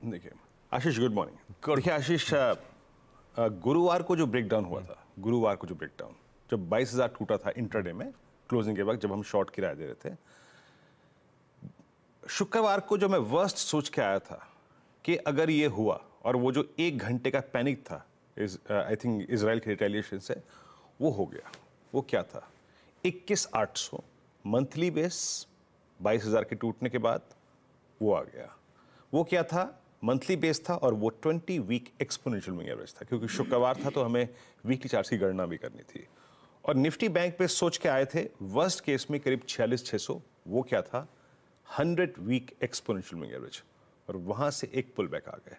देखिए आशीष, good morning. देखिए आशीष, गुरुवार को जो ब्रेकडाउन हुआ था, गुरुवार को जो ब्रेकडाउन, जब 22,000 टूटा था इंट्राडे में क्लोजिंग के वक्त, जब हम शॉर्ट की राय दे रहे थे, शुक्रवार को जो मैं वर्स्ट सोच के आया था कि अगर ये हुआ और वो जो 1 घंटे का पैनिक था आई थिंक इजराइल के रिटेलिएशन से, वो हो गया। वो क्या था? 21,800 मंथली बेस 22,000 के टूटने के बाद वो आ गया। वो क्या था? मंथली बेस था और वो 20 वीक एक्सपोनेंशियल मूविंग एवरेज था, क्योंकि शुक्रवार था तो हमें वीकली चार्ट की गणना भी करनी थी। और निफ्टी बैंक पे सोच के आए थे वर्स्ट केस में करीब 46,600। वो क्या था? 100 वीक एक्सपोनेंशियल मूविंग एवरेज। और वहां से एक पुल बैक आ गए।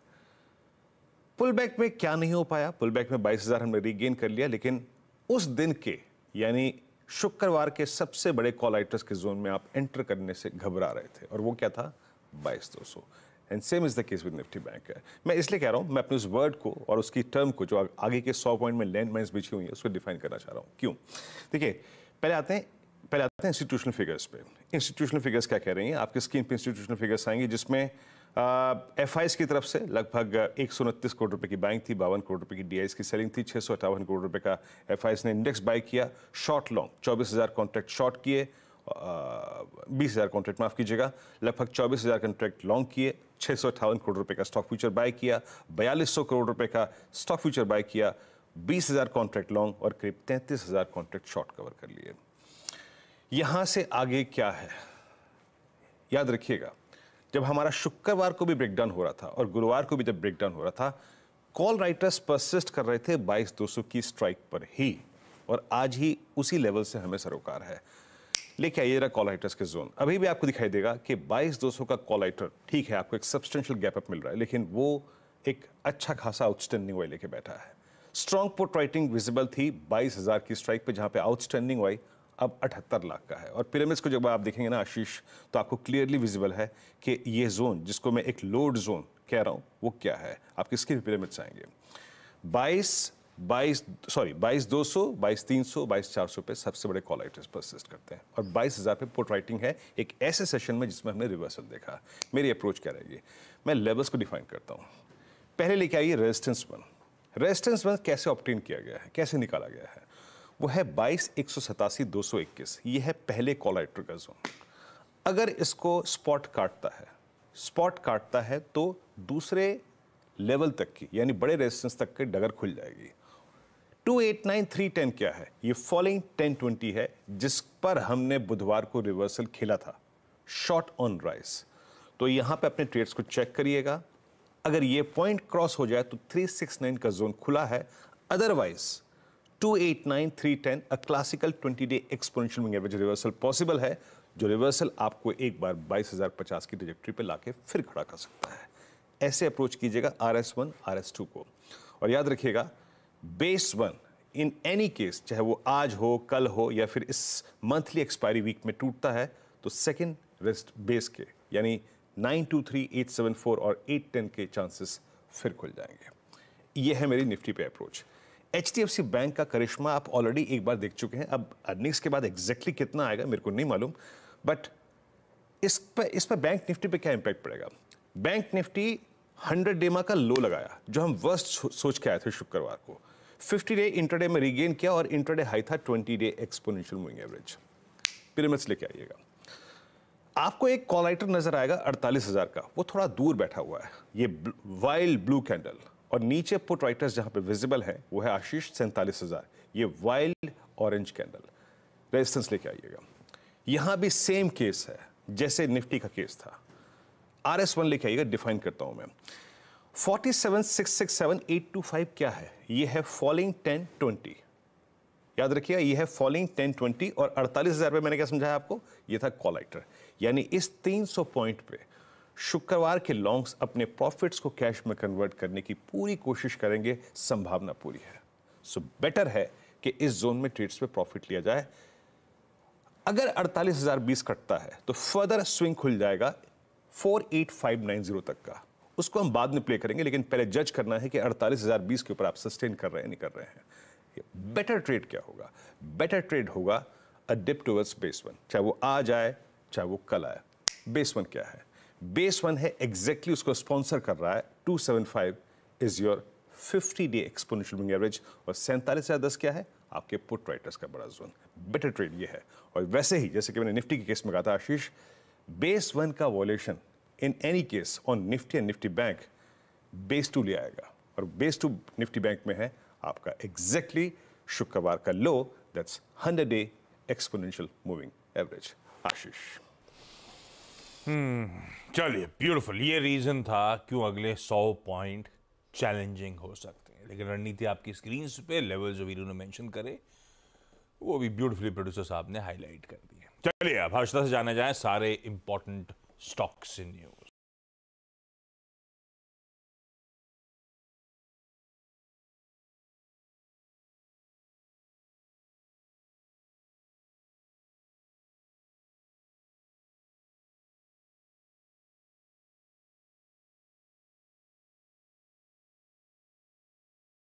पुल बैक में क्या नहीं हो पाया? पुल बैक में 22,000 हमने रीगेन कर लिया, लेकिन उस दिन के यानी शुक्रवार के सबसे बड़े कॉल राइटर्स के जोन में आप एंटर करने से घबरा रहे थे, और वो क्या था? 22,200। And same is the case with Nifty bank है। मैं इसलिए कह रहा हूं, मैं अपने उस वर्ड को और उसकी टर्म को जो आगे के 100 पॉइंट में लैंड माइन्स बिछी हुई है उसको डिफाइन करना चाह रहा हूं। क्यों? देखिए, पहले आते हैं इंस्टीट्यूशनल फिगर्स पे। इंस्टीट्यूशनल फिगर्स क्या कह रही हैं? आपकी स्क्रीन पे इंस्टीट्यूशनल फिगर्स आएंगी, जिसमें एफआईएस की तरफ से लगभग 129 करोड़ रुपए की बाइंग थी, 52 करोड़ रुपए की डीआईएस की सेलिंग थी, 658 करोड़ रुपए का एफआईएस ने इंडेक्स बाय किया। शॉर्ट लॉन्ग 24,000 कॉन्ट्रैक्ट शॉर्ट किए, 20,000 कॉन्ट्रैक्ट माफ कीजिएगा, लगभग 24,000 कॉन्ट्रैक्ट लॉन्ग किए, 658 करोड़ रुपए का स्टॉक फ्यूचर बाय किया, 4,200 करोड़ रुपए का स्टॉक फ्यूचर बाय किया, 20,000 कॉन्ट्रैक्ट लॉन्ग और करीब 33,000 कॉन्ट्रैक्ट शॉर्ट कवर कर लिए। यहां से आगे क्या है याद रखिएगा, जब हमारा शुक्रवार को भी ब्रेकडाउन हो रहा था और गुरुवार को भी जब ब्रेकडाउन हो रहा था, कॉल राइटर्स परसिस्ट कर रहे थे 22,200 की स्ट्राइक पर ही, और आज ही उसी लेवल से हमें सरोकार है। लेके आइए कॉल राइटर्स के जोन। अभी भी आपको दिखाई देगा कि 22,200 का कॉल राइटर, ठीक है आपको एक सब्सटेंशियल गैप अप मिल रहा है, लेकिन वो एक अच्छा खासा आउटस्टैंडिंग वाई लेके बैठा है। स्ट्रॉन्ग पुट राइटिंग विजिबल थी 22,000 की स्ट्राइक पे, जहां पे आउटस्टैंडिंग वाई अब 78 लाख का है। और पिरामिड्स को जब आप देखेंगे ना आशीष, तो आपको क्लियरली विजिबल है कि ये जोन जिसको मैं एक लोड जोन कह रहा हूं वो क्या है। आपकी स्क्रीन पिरामिड्स आएंगे 22,200, 22,300, 22,400 पे सबसे बड़े कॉल राइटर्स परसिस्ट करते हैं, और 22,000 पे पुट राइटिंग है एक ऐसे सेशन में जिसमें हमने रिवर्सल देखा। मेरी अप्रोच क्या रहेगी? मैं लेवल्स को डिफाइन करता हूं। पहले लेके आइए रेजिस्टेंस 1। रेजिस्टेंस 1 कैसे ऑब्टेन किया गया है, कैसे निकाला गया है? वो है 22,187, 221। ये है पहले कॉल राइटर का जोन। अगर इसको स्पॉट काटता है तो दूसरे लेवल तक की यानी बड़े रेजिस्टेंस तक की डगर खुल जाएगी। 289,310 क्या है? ये फॉलोइंग 1020 है, जिस पर हमने बुधवार को रिवर्सल खेला था, शॉर्ट ऑन राइज। तो यहां पे अपने ट्रेड्स को चेक करिएगा। अगर ये पॉइंट क्रॉस हो जाए तो 369 का जोन खुला है, अदरवाइज 289,310 अ क्लासिकल 20-डे exponential moving average reversal possible है, जो रिवर्सल आपको एक बार 22,050 की ट्रैजेक्टरी पे लाके फिर खड़ा कर सकता है। ऐसे अप्रोच कीजिएगा RS1, RS2 को। और याद रखिएगा, बेस 1 इन एनी केस, चाहे वो आज हो, कल हो, या फिर इस मंथली एक्सपायरी वीक में टूटता है, तो सेकेंड रेस्ट बेस के यानी 923, 874 और 810 के चांसेस फिर खुल जाएंगे। ये है मेरी निफ्टी पे अप्रोच। HDFC बैंक का करिश्मा आप ऑलरेडी एक बार देख चुके हैं। अब अर्निंग्स के बाद एग्जैक्टली कितना आएगा मेरे को नहीं मालूम, बट इस पर बैंक निफ्टी पे क्या इंपैक्ट पड़ेगा? बैंक निफ्टी 100 डे का लो लगाया, जो हम वर्स्ट सोच के आए थे शुक्रवार को। 50 डे इंटरडे में रीगेन किया और इंटरडे हाई था 20 day exponential moving average. Pyramids लेके आइएगा। आपको एक कॉल राइटर नजर आएगा 48,000 का, वो थोड़ा दूर बैठा हुआ है, ये वाइल्ड ब्लू कैंडल। और नीचे पुट राइटर्स जहां पे विजिबल है वो है आशीष 47,000, ये वाइल्ड ऑरेंज कैंडल। रेजिस्टेंस लेके आइएगा। यहां भी सेम केस है जैसे निफ्टी का केस था। RS1 लेके आइएगा, डिफाइन करता हूं मैं। 47,667,825 क्या है? ये है फॉलिंग 1020। याद रखिएगा, ये है फॉलिंग 1020। और 48,000 पे मैंने क्या समझाया आपको? ये था कॉल राइटर। यानी इस 300 पॉइंट पे शुक्रवार के लॉन्ग्स अपने प्रॉफिट्स को कैश में कन्वर्ट करने की पूरी कोशिश करेंगे, संभावना पूरी है। सो बेटर है कि इस जोन में ट्रेड्स पे प्रॉफिट लिया जाए। अगर 48,020 कटता है तो फर्दर स्विंग खुल जाएगा 48,590 तक का। उसको हम बाद में प्ले करेंगे, लेकिन पहले जज करना है कि 48,020 के ऊपर आप सस्टेन कर रहे हैं नहीं कर रहे हैं। बेटर ट्रेड क्या होगा? बेटर ट्रेड होगा अ डिप टुवर्ड्स बेस 1, चाहे वो आज आए चाहे वो कल आए। बेस 1 क्या है? बेस 1 है एग्जैक्टली उसको स्पॉन्सर कर रहा है 275 is your 50-day exponential moving average और 47,10 क्या है आपके पुट राइटर्स का बड़ा जोन। बेटर ट्रेड ये है। और वैसे ही जैसे कि मैंने निफ्टी के केस में कहा था आशीष, बेस 1 का violation in any case on Nifty and Nifty bank base 2 ले आएगा और बेस 2 निफ्टी बैंक में है आपका एग्जैक्टली शुक्रवार का low, that's 100-day exponential moving average. Ashish चलिए, ब्यूटीफुल। ये रीजन था क्यों अगले 100 पॉइंट चैलेंजिंग हो सकते हैं, लेकिन रणनीति आपकी स्क्रीन पे लेवल जो वीरू ने मेंशन करे वो भी ब्यूटीफुली प्रोड्यूसर साहब ने हाईलाइट कर दिए। चलिए अब हर्षदा से जाने जाएं सारे इंपॉर्टेंट स्टॉक्स इन न्यूज।